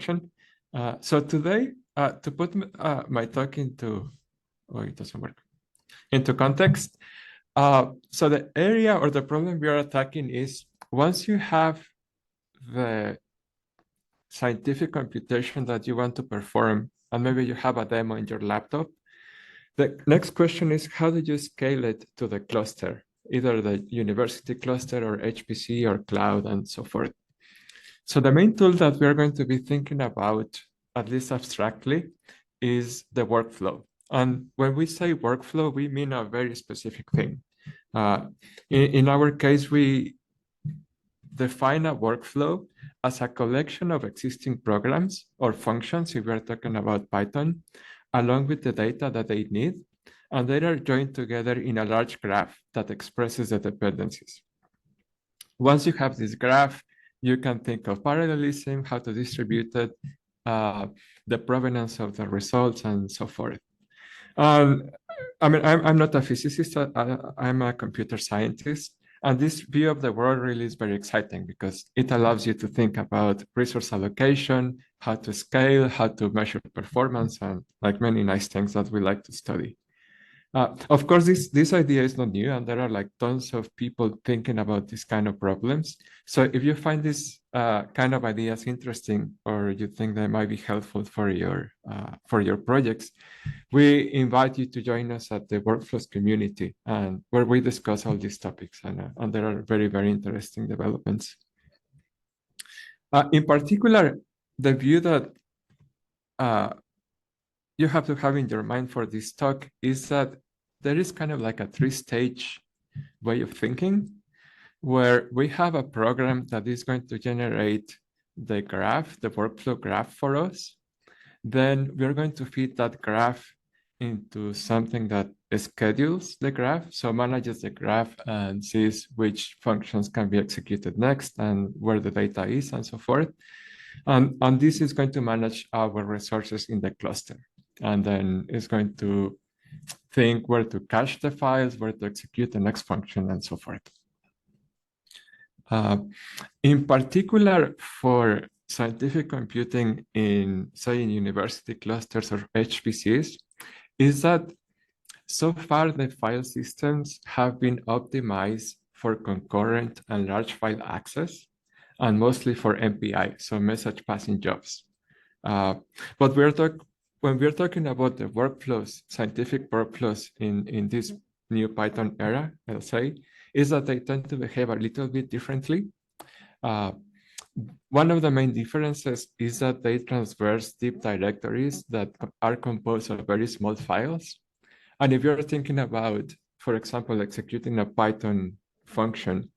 introduction. So today, to put my talk into, oh, it doesn't work, into context. So the area or the problem we are attacking is once you have the scientific computation that you want to perform, and maybe you have a demo in your laptop, the next question is, how do you scale it to the cluster, either the university cluster or HPC or cloud and so forth? So the main tool that we're going to be thinking about, at least abstractly, is the workflow. And when we say workflow, we mean a very specific thing. In our case, we define a workflow as a collection of existing programs or functions, if we're talking about Python, along with the data that they need, and they are joined together in a large graph that expresses the dependencies. Once you have this graph, you can think of parallelism, how to distribute it, the provenance of the results, and so forth. I mean, I'm not a physicist, I'm a computer scientist. And this view of the world really is very exciting because it allows you to think about resource allocation, how to scale, how to measure performance, and like many nice things that we like to study. Of course, this idea is not new, and there are like tons of people thinking about this kind of problems. So if you find this kind of ideas interesting, or you think they might be helpful for your projects, we invite you to join us at the Workflows community, and where we discuss all these topics, and there are very, very interesting developments. In particular, the view that you have to have in your mind for this talk is that there is kind of like a three-stage way of thinking, where we have a program that is going to generate the graph, the workflow graph for us. Then we're going to feed that graph into something that schedules the graph, so manages the graph and sees which functions can be executed next and where the data is and so forth. And this is going to manage our resources in the cluster. And then it's going to think where to cache the files, where to execute the next function, and so forth. In particular, for scientific computing in, say, in university clusters or HPCs, is that so far the file systems have been optimized for concurrent and large file access, and mostly for MPI, so message passing jobs. But when we're talking about the workflows, scientific workflows in this new Python era, I'll say, is that they tend to behave a little bit differently. One of the main differences is that they traverse deep directories that are composed of very small files. And if you're thinking about, for example, executing a Python function,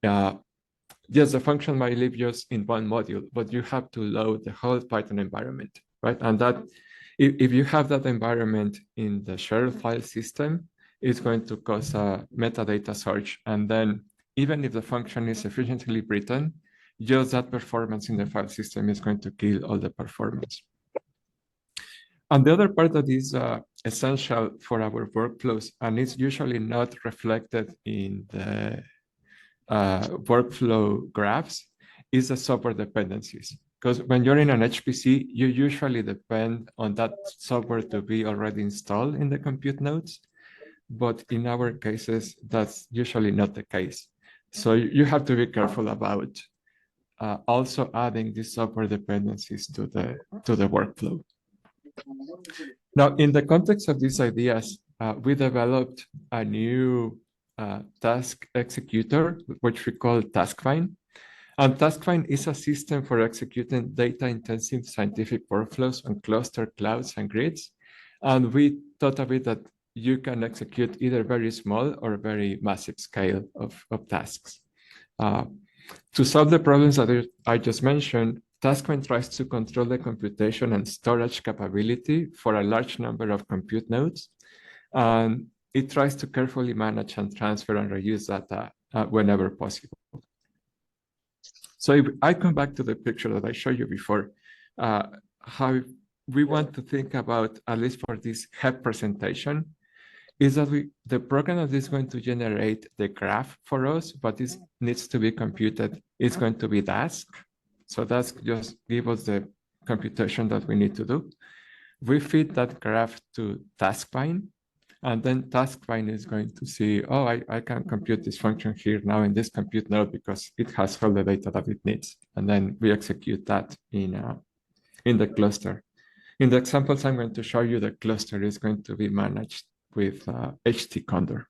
yes, the function might live just in one module, but you have to load the whole Python environment, right? And that, if you have that environment in the shared file system, it's going to cause a metadata search. And then even if the function is efficiently written, just that performance in the file system is going to kill all the performance. And the other part that is essential for our workflows, and it's usually not reflected in the workflow graphs, is the software dependencies. Because when you're in an HPC, you usually depend on that software to be already installed in the compute nodes. But in our cases, that's usually not the case. So you have to be careful about also adding these software dependencies to the workflow. Now, in the context of these ideas, we developed a new task executor, which we call TaskVine. And TaskVine is a system for executing data-intensive scientific workflows on cluster clouds and grids. And we thought of it that you can execute either very small or very massive scale of tasks. To solve the problems that I just mentioned, TaskVine tries to control the computation and storage capability for a large number of compute nodes. And it tries to carefully manage and transfer and reuse data whenever possible. So if I come back to the picture that I showed you before, how we want to think about, at least for this HEP presentation, is that the program that is going to generate the graph for us, but needs to be computed, is going to be Dask. So Dask just gives us the computation that we need to do. We feed that graph to TaskVine, and then TaskVine is going to see, oh, I can compute this function here now in this compute node because it has all the data that it needs. And then we execute that in the cluster. In the examples I'm going to show you, the cluster is going to be managed with htcondor.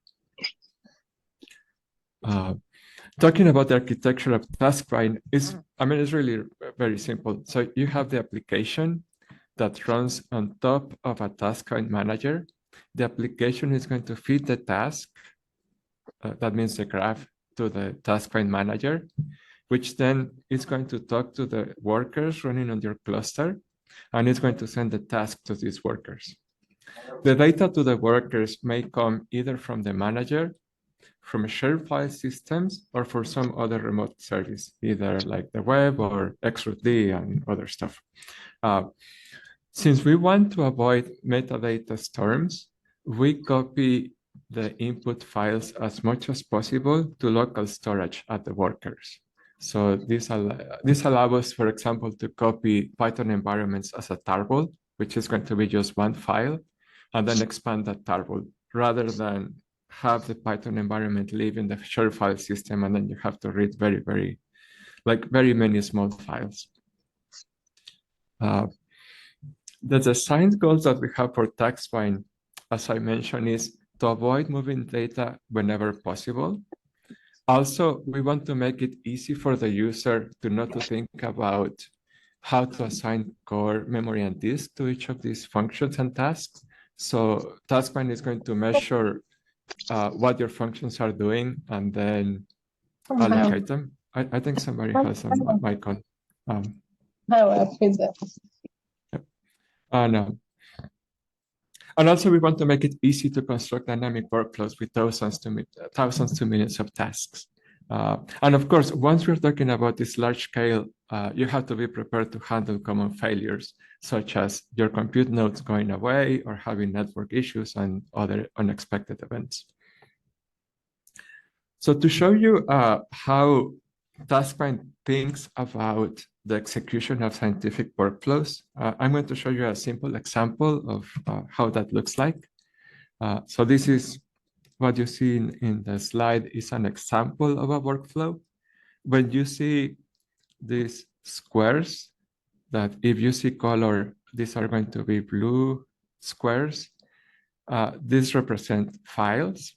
Talking about the architecture of TaskVine it's really very simple. So you have the application that runs on top of a TaskVine manager. The application is going to feed the task, that means the graph, to the TaskVine manager, which then is going to talk to the workers running on your cluster, and it's going to send the task to these workers. The data to the workers may come either from the manager, from shared file systems, or for some other remote service, either like the web or XRD and other stuff. Since we want to avoid metadata storms, we copy the input files as much as possible to local storage at the workers. So this allows us, for example, to copy Python environments as a tarball, which is going to be just one file, and then expand that tarball, rather than have the Python environment live in the shared file system, and then you have to read very many small files. The design goals that we have for TaskVine, as I mentioned, is to avoid moving data whenever possible. Also, we want to make it easy for the user to not to think about how to assign core, memory, and disk to each of these functions and tasks. So TaskVine is going to measure what your functions are doing and then allocate them. I think somebody has a mic on. And also we want to make it easy to construct dynamic workflows with thousands to millions of tasks. And of course, once we're talking about this large scale, you have to be prepared to handle common failures, such as your compute nodes going away or having network issues and other unexpected events. So to show you how TaskVine thinks about the execution of scientific workflows, I'm going to show you a simple example of how that looks like. So this is what you see in the slide is an example of a workflow. When you see these squares, that if you see color, these are going to be blue squares. These represent files.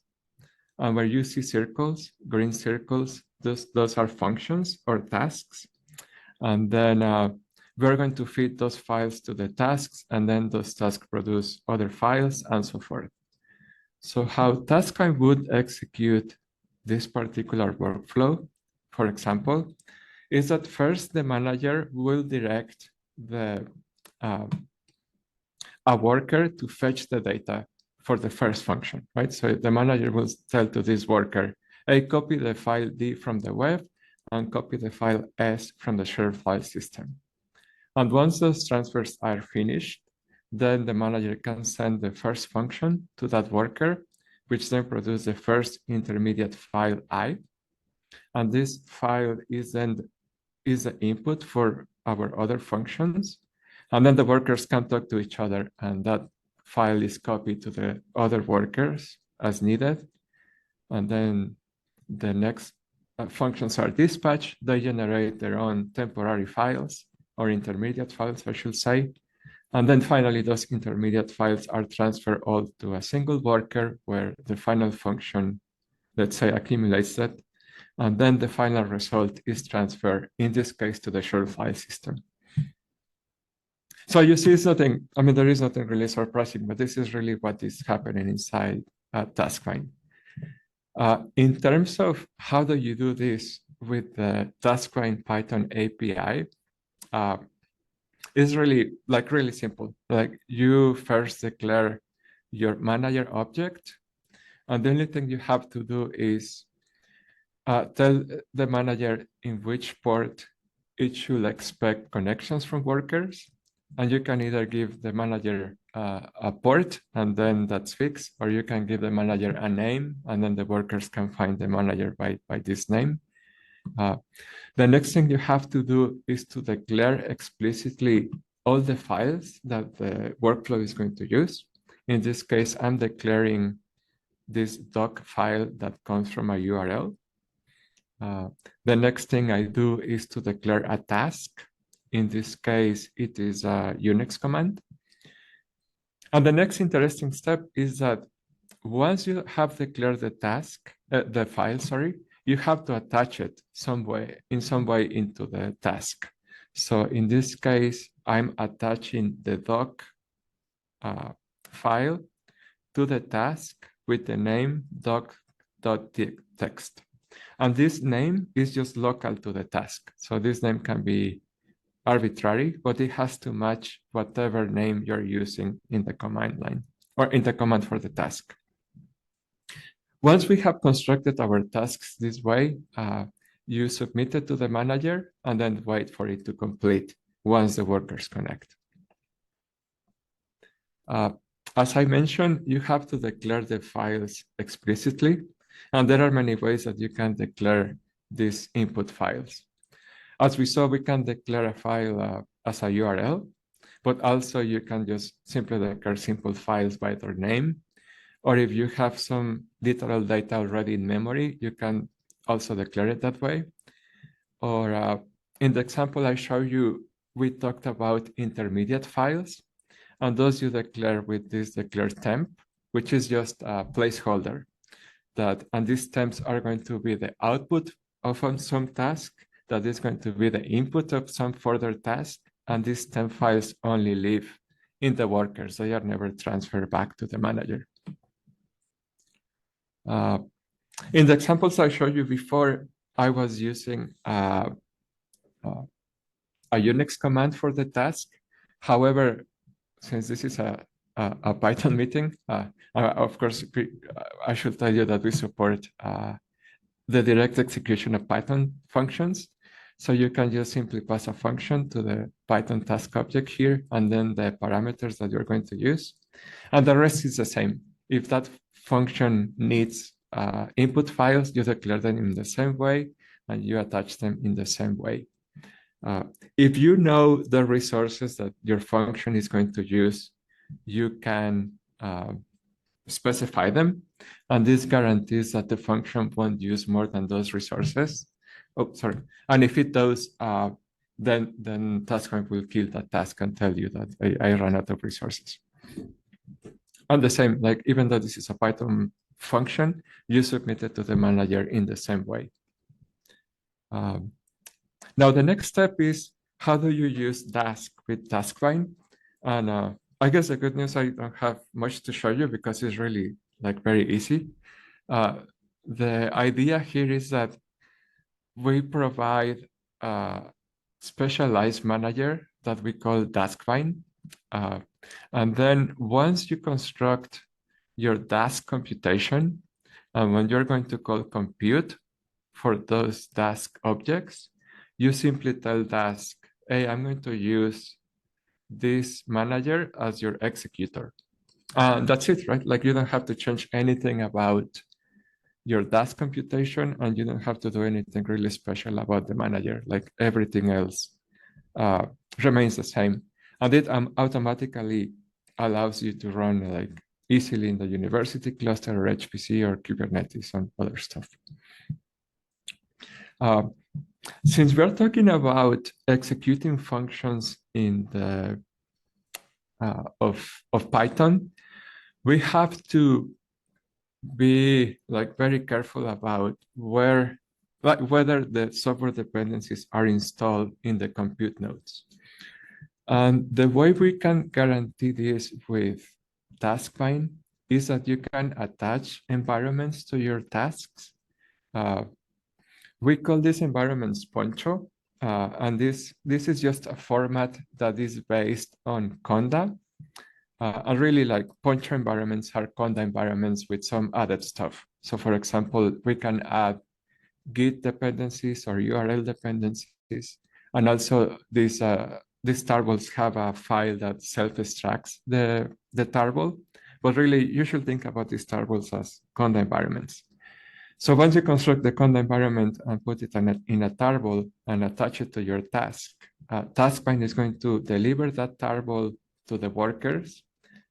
And where you see circles, green circles, those are functions or tasks. And then we're going to feed those files to the tasks, and then those tasks produce other files and so forth. So how TaskVine would execute this particular workflow, for example, is that first the manager will direct a worker to fetch the data for the first function, right? So the manager will tell to this worker, hey, copy the file D from the web and copy the file S from the shared file system. And once those transfers are finished, then the manager can send the first function to that worker, which then produces the first intermediate file I. And this file is the input for our other functions. And then the workers can talk to each other, and that file is copied to the other workers as needed. And then the next functions are dispatched. They generate their own temporary files, or intermediate files, I should say. And then finally, those intermediate files are transferred all to a single worker where the final function, let's say, accumulates that. And then the final result is transferred, in this case, to the shared file system. So you see, it's nothing, I mean, there is nothing really surprising, but this is really what is happening inside TaskVine. In terms of how do you do this with the TaskVine Python API, it's really simple. Like, you first declare your manager object, and the only thing you have to do is tell the manager in which port it should expect connections from workers. And you can either give the manager a port, and then that's fixed, or you can give the manager a name, and then the workers can find the manager by this name. The next thing you have to do is to declare explicitly all the files that the workflow is going to use. In this case, I'm declaring this doc file that comes from a URL. The next thing I do is to declare a task. In this case, it is a Unix command. And the next interesting step is that once you have declared the task, the file, sorry, you have to attach it in some way into the task. So in this case, I'm attaching the doc file to the task with the name doc.txt. And this name is just local to the task. So this name can be arbitrary, but it has to match whatever name you're using in the command line or in the command for the task. Once we have constructed our tasks this way, you submit it to the manager and then wait for it to complete once the workers connect. As I mentioned, you have to declare the files explicitly, and there are many ways that you can declare these input files. As we saw, we can declare a file as a URL, but also you can just simply declare simple files by their name. Or if you have some literal data already in memory, you can also declare it that way. Or in the example I showed you, we talked about intermediate files, and those you declare with this declare temp, which is just a placeholder. And these temps are going to be the output of some task that is going to be the input of some further task, and these temp files only live in the workers. They are never transferred back to the manager. In the examples I showed you before, I was using a Unix command for the task. However, since this is a Python meeting, of course, I should tell you that we support the direct execution of Python functions. So you can just simply pass a function to the Python task object here, and then the parameters that you're going to use. And the rest is the same. If that function needs input files, you declare them in the same way, and you attach them in the same way. If you know the resources that your function is going to use, you can specify them, and this guarantees that the function won't use more than those resources. Oh, sorry. And if it does, then TaskVine will kill that task and tell you that I ran out of resources. And the same, like even though this is a Python function, you submit it to the manager in the same way. Now the next step is, how do you use Dask with TaskVine? And I guess the good news, I don't have much to show you because it's really like very easy. The idea here is that we provide a specialized manager that we call TaskVine. And then once you construct your Dask computation, and when you're going to call compute for those Dask objects, you simply tell Dask, hey, I'm going to use this manager as your executor. And that's it, right? Like you don't have to change anything about your Dask computation, and you don't have to do anything really special about the manager. Like everything else remains the same. And it automatically allows you to run like easily in the university cluster or HPC or Kubernetes and other stuff. Since we're talking about executing functions in the of Python, we have to be like very careful about whether the software dependencies are installed in the compute nodes. And the way we can guarantee this with TaskVine is that you can attach environments to your tasks. We call these environments Poncho, and this is just a format that is based on conda. And really, like Poncho environments are conda environments with some added stuff. So for example, we can add Git dependencies or URL dependencies. And also these tarbles have a file that self-extracts the tarball. But really, you should think about these tarbles as conda environments. So once you construct the conda environment and put it in a tarball and attach it to your task, TaskVine is going to deliver that tarball to the workers,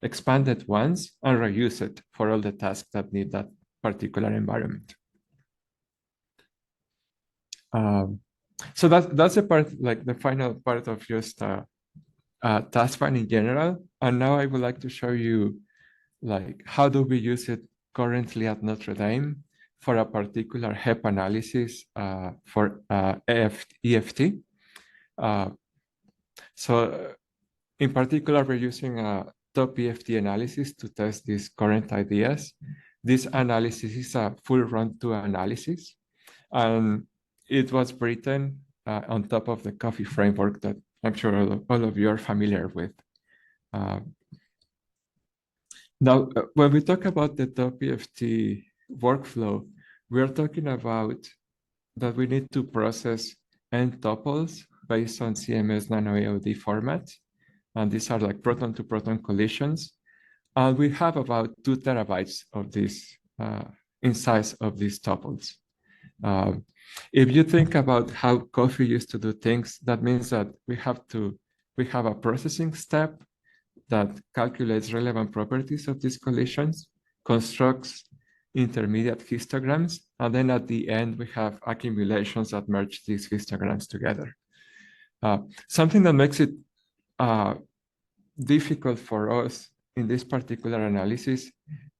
expand it once, and reuse it for all the tasks that need that particular environment. So that's the part, like the final part of just TaskVine in general. And now I would like to show you like how do we use it currently at Notre Dame for a particular HEP analysis for EFT. So in particular, we're using a top EFT analysis to test these current ideas. This analysis is a full run-to analysis, and it was written on top of the Coffee framework that I'm sure all of you are familiar with. Now, when we talk about the top EFT workflow, we are talking about that we need to process n tuples based on CMS nano AOD format. And these are like proton-to-proton collisions. And we have about 2 terabytes of this in size of these tuples. If you think about how Coffee used to do things, that means that we have a processing step that calculates relevant properties of these collisions, constructs intermediate histograms, and then at the end, we have accumulations that merge these histograms together. Something that makes it difficult for us in this particular analysis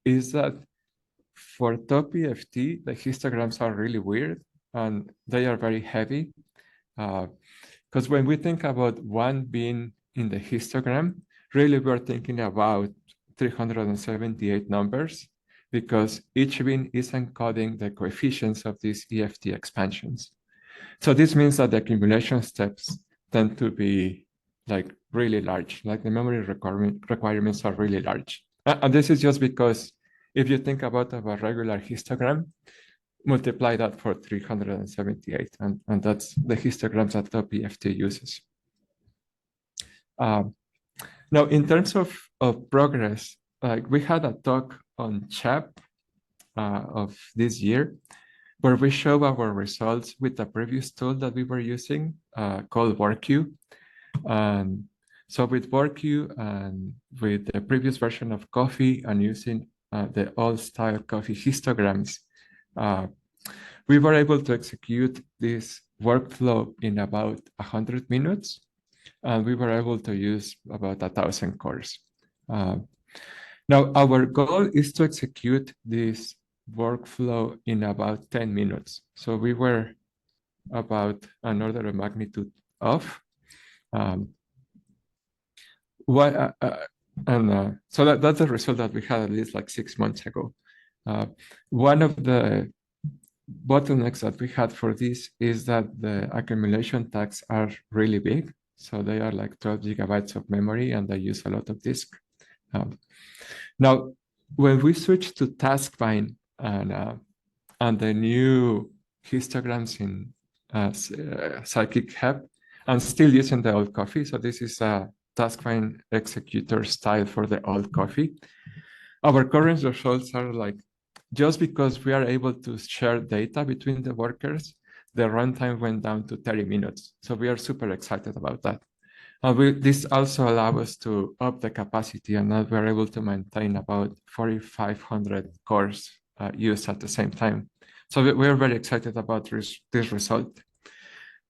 is that for top EFT, the histograms are really weird and they are very heavy. Because when we think about one being in the histogram, really we're thinking about 378 numbers because each bin is encoding the coefficients of these EFT expansions. So this means that the accumulation steps tend to be like really large, like the memory requirements are really large. And this is just because if you think about a regular histogram, multiply that for 378, and that's the histograms that top EFT uses. Now, in terms of progress, like we had a talk on CHAP of this year, where we show our results with the previous tool that we were using called WorkQ. So with WorkQ and with the previous version of Coffee and using the old style Coffee histograms, we were able to execute this workflow in about 100 minutes. And we were able to use about 1,000 cores. Now, our goal is to execute this workflow in about 10 minutes. So we were about an order of magnitude off. So that's the result that we had at least like 6 months ago. One of the bottlenecks that we had for this is that the accumulation tags are really big. So they are like 12 gigabytes of memory and they use a lot of disk. Now, when we switch to TaskVine and the new histograms in Scikit HEP, I'm still using the old Coffee. So this is a TaskVine executor style for the old Coffee. Our current results are like, just because we are able to share data between the workers, the runtime went down to 30 minutes. So we are super excited about that. This also allows us to up the capacity, and now we're able to maintain about 4,500 cores used at the same time. So we're very excited about this result.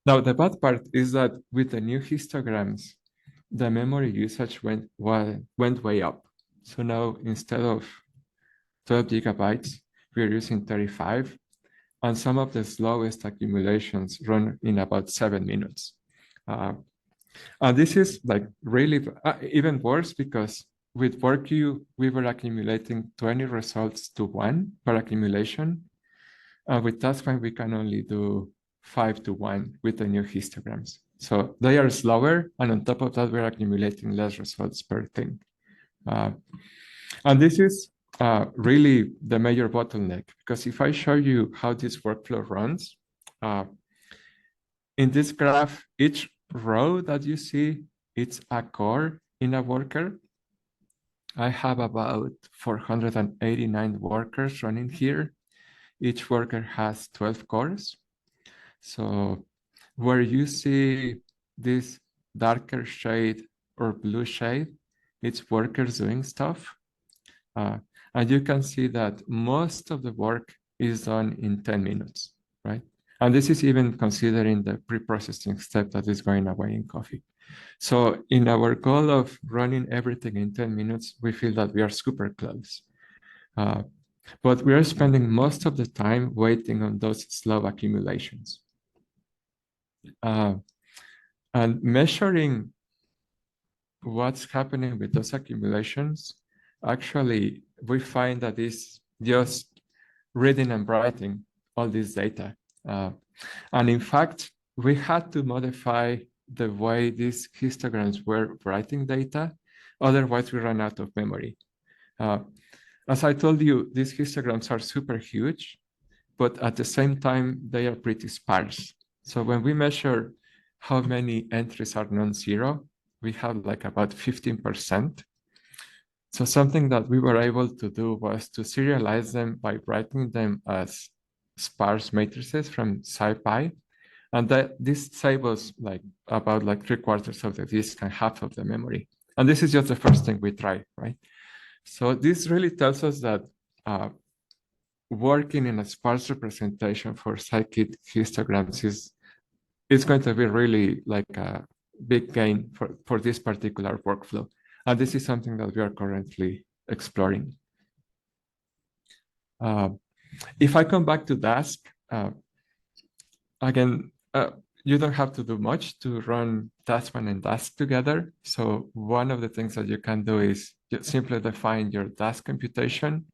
Now, the bad part is that with the new histograms, the memory usage went way up. So now instead of 12 gigabytes, we're using 35. And some of the slowest accumulations run in about 7 minutes. And this is like really even worse because with WorkQ, we were accumulating 20 results to 1 per accumulation. With TaskVine, we can only do 5 to 1 with the new histograms. So they are slower. And on top of that, we're accumulating less results per thing. And this is really the major bottleneck, because if I show you how this workflow runs, in this graph, each row that you see, it's a core in a worker. I have about 489 workers running here. each worker has 12 cores. So where you see this darker shade or blue shade, it's workers doing stuff. And you can see that most of the work is done in 10 minutes, right? And this is even considering the pre-processing step that is going away in coffee. So in our goal of running everything in 10 minutes, we feel that we are super close. But we are spending most of the time waiting on those slow accumulations. And measuring what's happening with those accumulations, actually, we find that it's just reading and writing all this data. And in fact, we had to modify the way these histograms were writing data. Otherwise, we ran out of memory. As I told you, these histograms are super huge, but at the same time, they are pretty sparse. So when we measure how many entries are non-zero, we have like about 15%. So something that we were able to do was to serialize them by writing them as sparse matrices from SciPy. And that this saves like about like 3/4 of the disk and half of the memory. And this is just the first thing we try, right? So this really tells us that working in a sparse representation for scikit histograms is going to be really like a big gain for this particular workflow. And this is something that we are currently exploring. If I come back to Dask, again, you don't have to do much to run TaskVine and Dask together. So one of the things that you can do is just simply define your Dask computation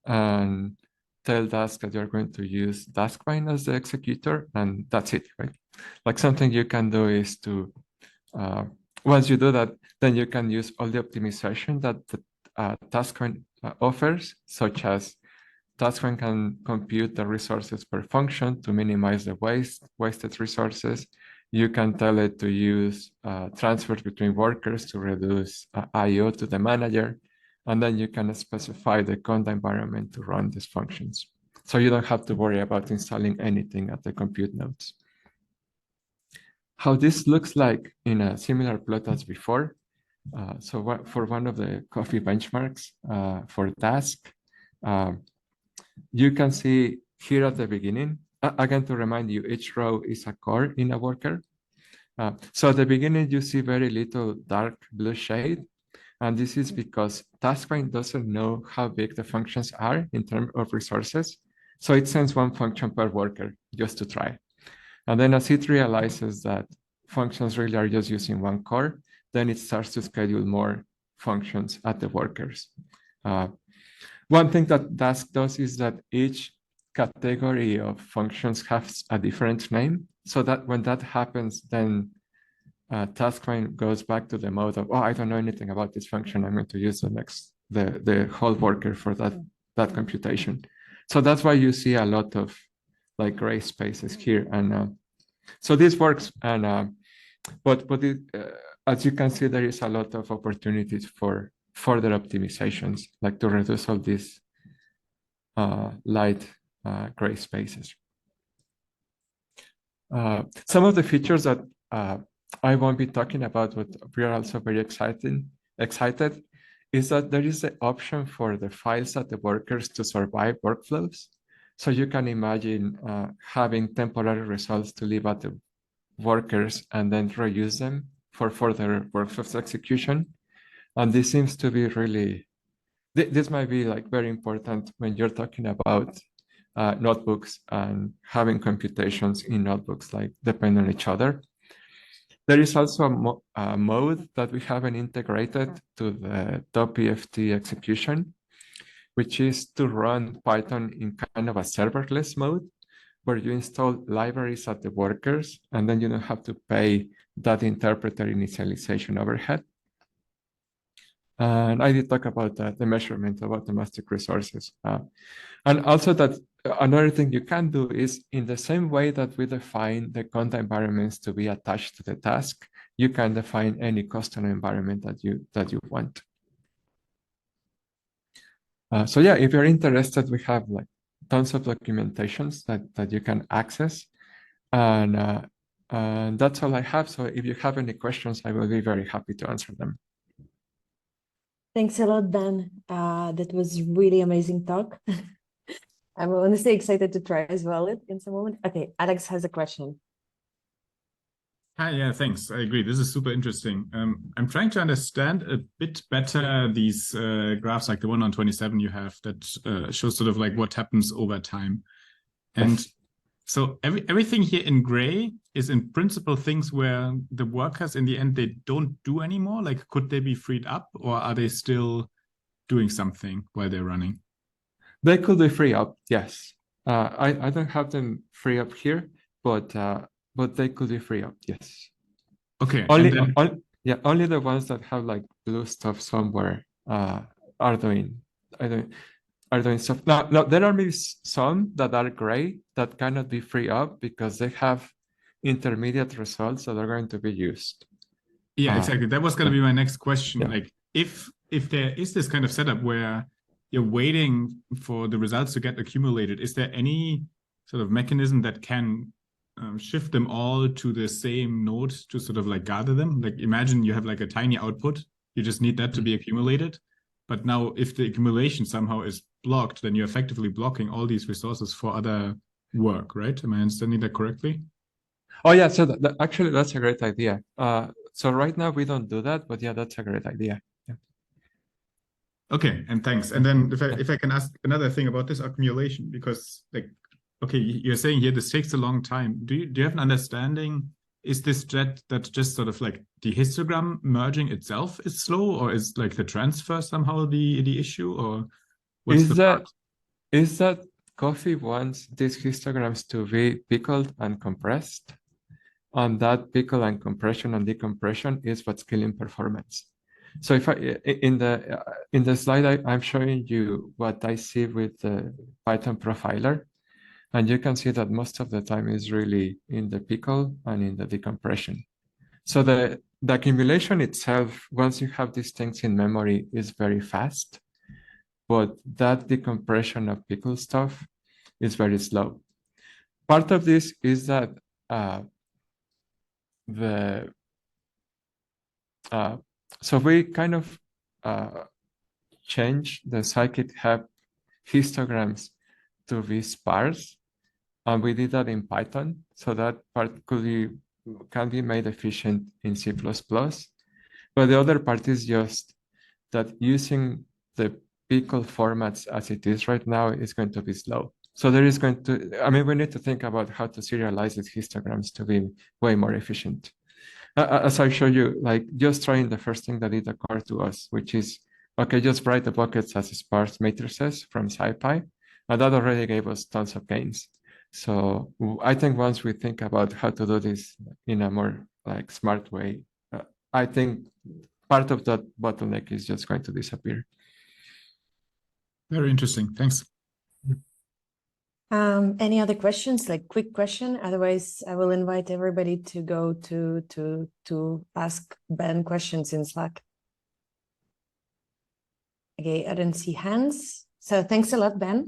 and tell Dask that you're going to use TaskVine as the executor, and that's it, right? Like something you can do is to, once you do that, then you can use all the optimization that the TaskVine offers, such as TaskVine can compute the resources per function to minimize the wasted resources. You can tell it to use transfers between workers to reduce I/O to the manager. And then you can specify the conda environment to run these functions. So you don't have to worry about installing anything at the compute nodes. How this looks like in a similar plot as before. So for one of the coffee benchmarks for Dask, you can see here at the beginning, again, to remind you, each row is a core in a worker. So at the beginning, you see very little dark blue shade. And this is because TaskVine doesn't know how big the functions are in terms of resources. So it sends one function per worker just to try. And then as it realizes that functions really are just using one core, then it starts to schedule more functions at the workers. One thing that Dask does is that each category of functions has a different name. So that when that happens, then TaskVine goes back to the mode of, oh, I don't know anything about this function. I'm going to use the whole worker for that computation. So that's why you see a lot of like gray spaces here. And so this works. And but as you can see, there is a lot of opportunities for further optimizations, like to reduce all these light gray spaces. Some of the features that I won't be talking about, but we are also very excited, is that there is the option for the files at the workers to survive workflows. So you can imagine having temporary results to leave at the workers and then reuse them for further workflows execution. And this seems to be really, this might be like very important when you're talking about notebooks and having computations in notebooks like depend on each other. There is also a mode that we haven't integrated to the .pft execution, which is to run Python in kind of a serverless mode, where you install libraries at the workers, and then you don't have to pay that interpreter initialization overhead. And I did talk about the measurement of automatic resources. And also that another thing you can do is in the same way that we define the conda environments to be attached to the task, you can define any custom environment that you want. So yeah, if you're interested, we have like tons of documentations that you can access. And that's all I have. So if you have any questions, I will be very happy to answer them. Thanks a lot, Ben. That was really amazing talk. I'm honestly excited to try as well in some moment. Okay, Alex has a question. Hi, yeah, thanks. I agree. This is super interesting. I'm trying to understand a bit better these graphs, like the one on 27 you have that shows sort of like what happens over time. And so everything here in gray is in principle things where the workers in the end, they don't do anymore. Like, could they be freed up, or are they still doing something while they're running? They could be free up, yes. I don't have them free up here, but they could be free up, yes. Okay. Only the ones that have like blue stuff somewhere are doing stuff. Now there are maybe some that are gray that cannot be free up because they have intermediate results that are going to be used. Yeah, exactly. That was going to be my next question. Yeah. Like, if there is this kind of setup where you're waiting for the results to get accumulated, is there any sort of mechanism that can shift them all to the same node to sort of like gather them? Like, imagine you have like a tiny output, you just need that to be accumulated. But now if the accumulation somehow is blocked, then you're effectively blocking all these resources for other work, right? Am I understanding that correctly? Oh yeah, so actually that's a great idea. So right now we don't do that, but yeah, that's a great idea. Yeah. Okay, and thanks. And then if I can ask another thing about this accumulation, because like, okay, you're saying here this takes a long time. Do you have an understanding? Is this that just sort of like the histogram merging itself is slow, or is like the transfer somehow the issue, or what's the part? Is that Coffee wants these histograms to be pickled and compressed? And that pickle and compression and decompression is what's killing performance. So if in the slide I'm showing you what I see with the Python profiler, and you can see that most of the time is really in the pickle and in the decompression. So the accumulation itself, once you have these things in memory, is very fast, but that decompression of pickle stuff is very slow. Part of this is that so we kind of change the scikit-hep histograms to be sparse, and we did that in Python. So that part can be made efficient in C++. But the other part is just that using the pickle formats as it is right now is going to be slow. So there is going to, we need to think about how to serialize these histograms to be way more efficient. As I showed you, like just trying the first thing that did occur to us, which is, okay, just write the buckets as sparse matrices from SciPy, and that already gave us tons of gains. So I think once we think about how to do this in a more like smart way, I think part of that bottleneck is just going to disappear. Very interesting. Thanks. Any other questions, like quick question? Otherwise, I will invite everybody to go to ask Ben questions in Slack. Okay, I don't see hands. So thanks a lot, Ben.